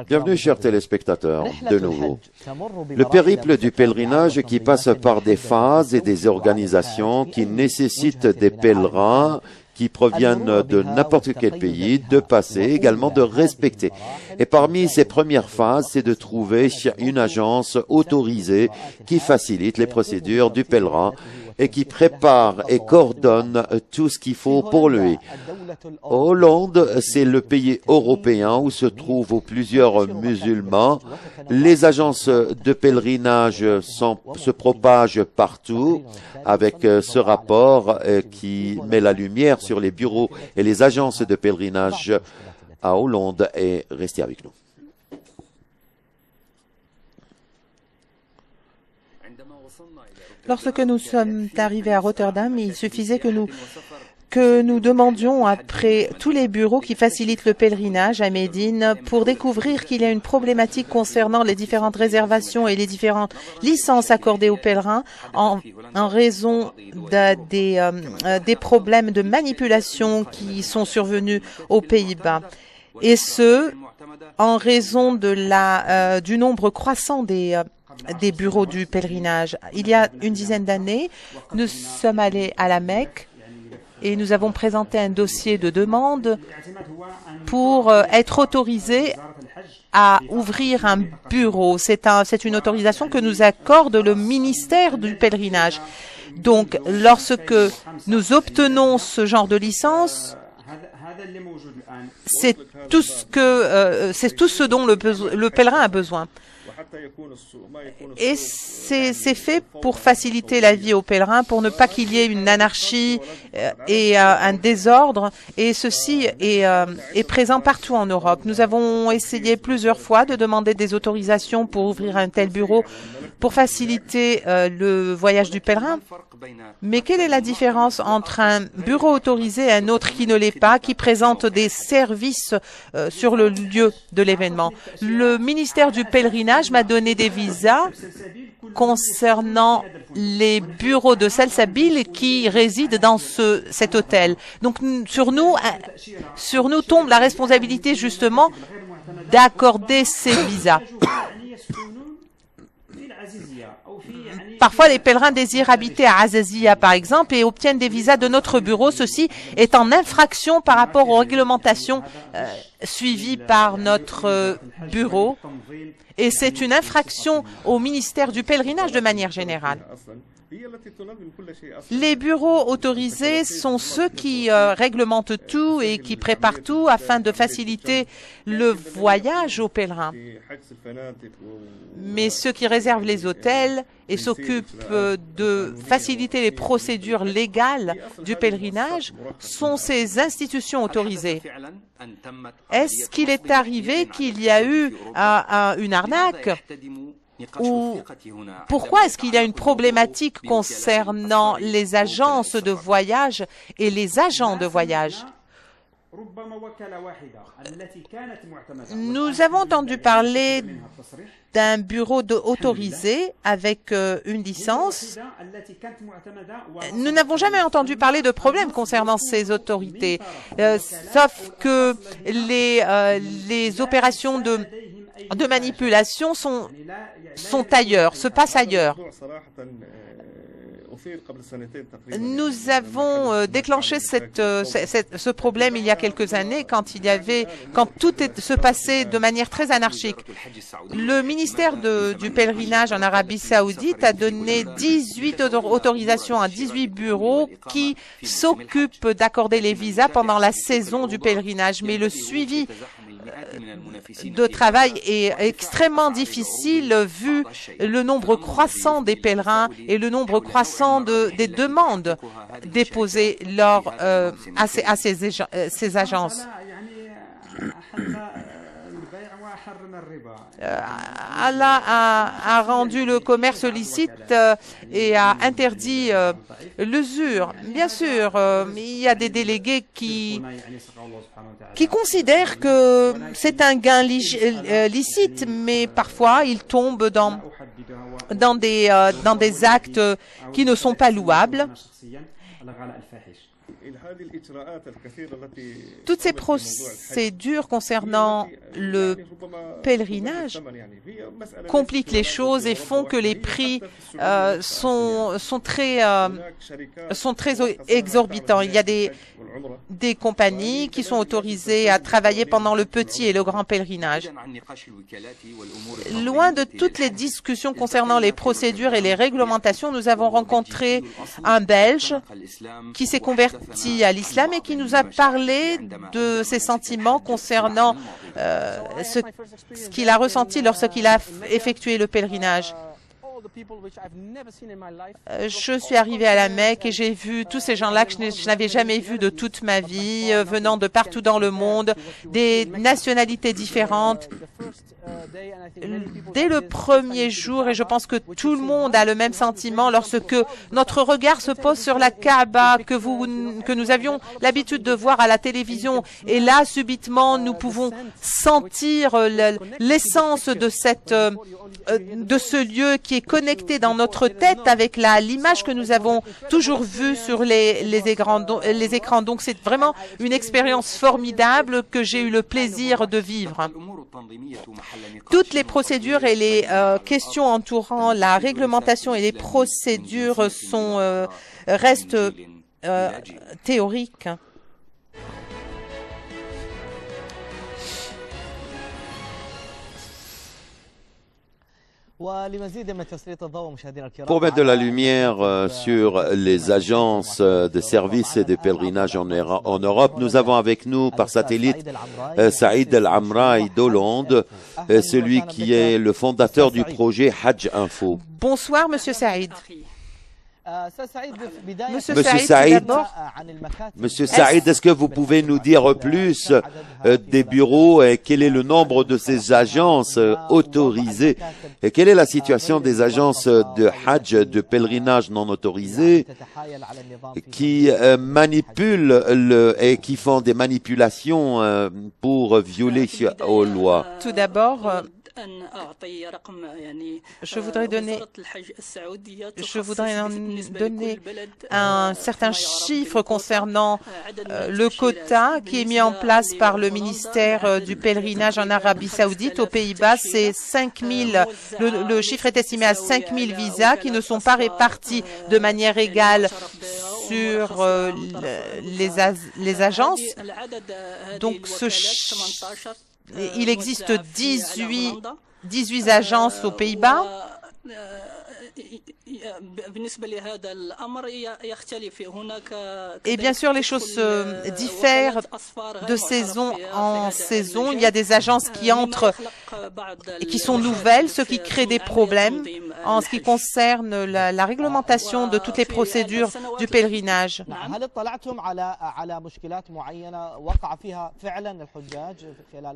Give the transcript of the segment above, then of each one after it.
Bienvenue, chers téléspectateurs, de nouveau. Le périple du pèlerinage qui passe par des phases et des organisations qui nécessitent des pèlerins qui proviennent de n'importe quel pays, de passer, également de respecter. Et parmi ces premières phases, c'est de trouver une agence autorisée qui facilite les procédures du pèlerin et qui prépare et coordonne tout ce qu'il faut pour lui. Hollande, c'est le pays européen où se trouvent plusieurs musulmans. Les agences de pèlerinage se propagent partout avec ce rapport qui met la lumière sur les bureaux et les agences de pèlerinage à Hollande. Et restez avec nous. Lorsque nous sommes arrivés à Rotterdam, il suffisait que nous demandions après tous les bureaux qui facilitent le pèlerinage à Médine pour découvrir qu'il y a une problématique concernant les différentes réservations et les différentes licences accordées aux pèlerins en raison des problèmes de manipulation qui sont survenus aux Pays-Bas. Et ce, en raison du nombre croissant des bureaux du pèlerinage. Il y a une dizaine d'années, nous sommes allés à la Mecque et nous avons présenté un dossier de demande pour être autorisés à ouvrir un bureau. C'est une autorisation que nous accorde le ministère du pèlerinage. Donc, lorsque nous obtenons ce genre de licence, c'est tout ce dont le pèlerin a besoin. Et c'est fait pour faciliter la vie aux pèlerins, pour ne pas qu'il y ait une anarchie et un désordre. Et ceci est présent partout en Europe. Nous avons essayé plusieurs fois de demander des autorisations pour ouvrir un tel bureau pour faciliter le voyage du pèlerin. Mais quelle est la différence entre un bureau autorisé et un autre qui ne l'est pas, qui présente des services sur le lieu de l'événement? Le ministère du pèlerinage m'a donné des visas concernant les bureaux de Salsabil qui résident dans cet hôtel. Donc sur nous tombe la responsabilité justement d'accorder ces visas. Parfois, les pèlerins désirent habiter à Azazia, par exemple, et obtiennent des visas de notre bureau. Ceci est en infraction par rapport aux réglementations suivies par notre bureau. Et c'est une infraction au ministère du pèlerinage de manière générale. Les bureaux autorisés sont ceux qui réglementent tout et qui préparent tout afin de faciliter le voyage aux pèlerins. Mais ceux qui réservent les hôtels et s'occupent de faciliter les procédures légales du pèlerinage sont ces institutions autorisées. Est-ce qu'il est arrivé qu'il y a eu une arnaque? Ou pourquoi est-ce qu'il y a une problématique concernant les agences de voyage et les agents de voyage? Nous avons entendu parler d'un bureau autorisé avec une licence. Nous n'avons jamais entendu parler de problème concernant ces autorités, sauf que les opérations de manipulation sont ailleurs, se passent ailleurs. Nous avons déclenché ce problème il y a quelques années quand tout se passait de manière très anarchique. Le ministère du pèlerinage en Arabie Saoudite a donné 18 autorisations à 18 bureaux qui s'occupent d'accorder les visas pendant la saison du pèlerinage. Mais le suivi de travail est extrêmement difficile vu le nombre croissant des pèlerins et le nombre croissant des demandes déposées à ces agences. Allah a rendu le commerce licite et a interdit l'usure. Bien sûr, il y a des délégués qui considèrent que c'est un gain licite, mais parfois ils tombent dans des actes qui ne sont pas louables. Toutes ces procédures concernant le pèlerinage complique les choses et font que les prix sont très exorbitants. Il y a des compagnies qui sont autorisées à travailler pendant le petit et le grand pèlerinage. Loin de toutes les discussions concernant les procédures et les réglementations, nous avons rencontré un Belge qui s'est converti à l'islam et qui nous a parlé de ses sentiments concernant ce qu'il a ressenti lorsqu'il a effectué le pèlerinage. Je suis arrivé à la Mecque et j'ai vu tous ces gens-là que je n'avais jamais vus de toute ma vie, venant de partout dans le monde, des nationalités différentes. Dès le premier jour, et je pense que tout le monde a le même sentiment lorsque notre regard se pose sur la Kaaba que nous avions l'habitude de voir à la télévision, et là, subitement, nous pouvons sentir l'essence de ce lieu qui est connecté dans notre tête avec l'image que nous avons toujours vue sur les écrans. Donc, c'est vraiment une expérience formidable que j'ai eu le plaisir de vivre. Toutes les procédures et les questions entourant la réglementation et les procédures restent théoriques. Pour mettre de la lumière sur les agences de services et de pèlerinage en Europe, nous avons avec nous par satellite Saïd El-Amraï d'Hollande, celui qui est le fondateur du projet Hajj Info. Bonsoir, Monsieur Saïd. Monsieur Saïd, est-ce que vous pouvez nous dire plus des bureaux et quel est le nombre de ces agences autorisées et quelle est la situation des agences de Hajj, de pèlerinage non autorisées qui manipulent et qui font des manipulations pour violer aux lois? Tout d'abord, je voudrais donner un certain chiffre concernant le quota qui est mis en place par le ministère du pèlerinage en Arabie Saoudite. Aux Pays-Bas, c'est 5 000, le chiffre est estimé à 5 000 visas qui ne sont pas répartis de manière égale sur les agences. Donc, il existe 18 agences aux Pays-Bas. Et bien sûr, les choses diffèrent de saison en saison. Il y a des agences qui entrent et qui sont nouvelles, ce qui crée des problèmes en ce qui concerne la réglementation de toutes les procédures du pèlerinage.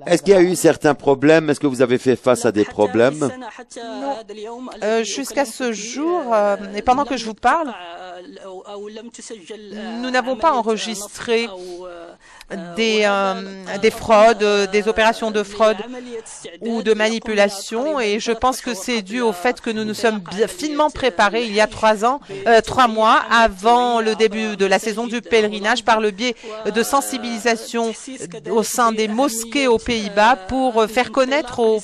Est-ce qu'il y a eu certains problèmes? Est-ce que vous avez fait face à des problèmes? Non. Jusqu'à ce jour, et pendant que je vous parle, nous n'avons pas enregistré des fraudes, des opérations de fraude ou de manipulation, et je pense que c'est dû au fait que nous nous sommes finement préparés il y a 3 mois avant le début de la saison du pèlerinage par le biais de sensibilisation au sein des mosquées aux Pays-Bas pour faire connaître aux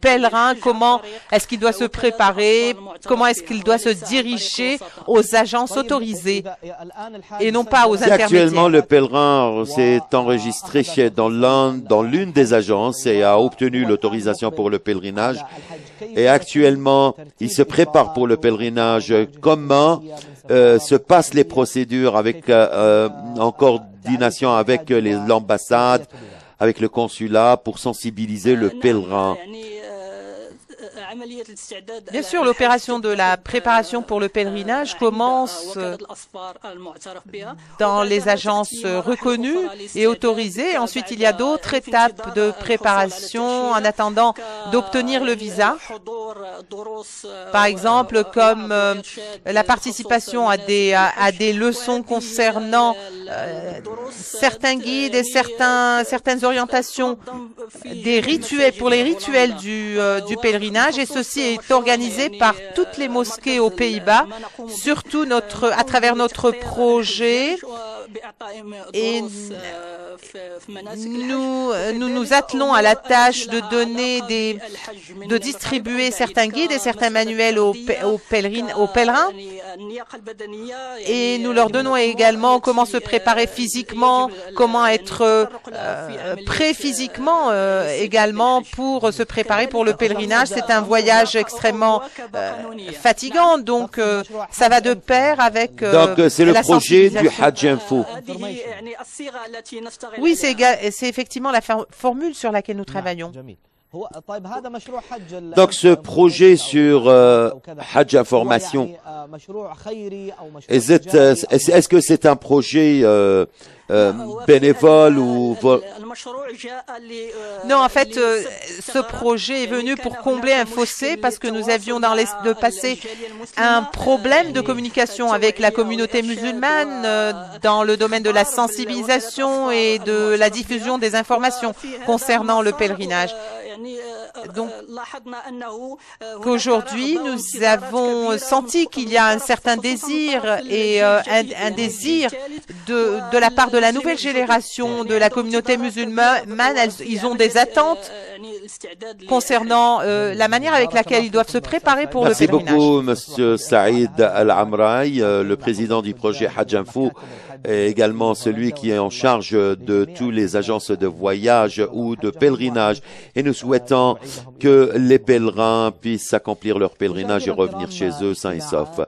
pèlerins comment est-ce qu'il doit se préparer, comment est-ce qu'il doit se diriger aux agences autorisées et non pas aux intermédiaires. Actuellement, le pèlerin s'est enregistré dans l'une des agences et a obtenu l'autorisation pour le pèlerinage. Et actuellement, il se prépare pour le pèlerinage. Comment se passent les procédures en coordination avec l'ambassade, avec le consulat pour sensibiliser le pèlerin? Bien sûr, l'opération de la préparation pour le pèlerinage commence dans les agences reconnues et autorisées. Ensuite, il y a d'autres étapes de préparation en attendant d'obtenir le visa. Par exemple, comme la participation à des leçons concernant certains guides et certaines orientations des rituels pour les rituels du pèlerinage. Et ceci est organisé par toutes les mosquées aux Pays-Bas, surtout à travers notre projet Et nous attelons à la tâche de donner de distribuer certains guides et certains manuels aux pèlerins. Et nous leur donnons également comment se préparer physiquement, comment être prêt physiquement également pour se préparer pour le pèlerinage. C'est un voyage extrêmement fatigant, donc ça va de pair avec donc c'est le projet du Hajj Info. Oui, c'est effectivement la formule sur laquelle nous travaillons. Donc ce projet sur Hajj Information, est-ce que c'est un projet bénévole ou... Non, en fait, ce projet est venu pour combler un fossé parce que nous avions dans le passé un problème de communication avec la communauté musulmane dans le domaine de la sensibilisation et de la diffusion des informations concernant le pèlerinage. Donc, qu'aujourd'hui, nous avons senti qu'il y a un certain désir et un désir de la part de la nouvelle génération de la communauté musulmane. Ils ont des attentes concernant la manière avec laquelle ils doivent se préparer pour le pèlerinage. Merci beaucoup, Monsieur Saïd Al-Amraï, le président du projet Hajj Info, et également celui qui est en charge de toutes les agences de voyage ou de pèlerinage. Et nous souhaitons que les pèlerins puissent accomplir leur pèlerinage et revenir chez eux sains et saufs.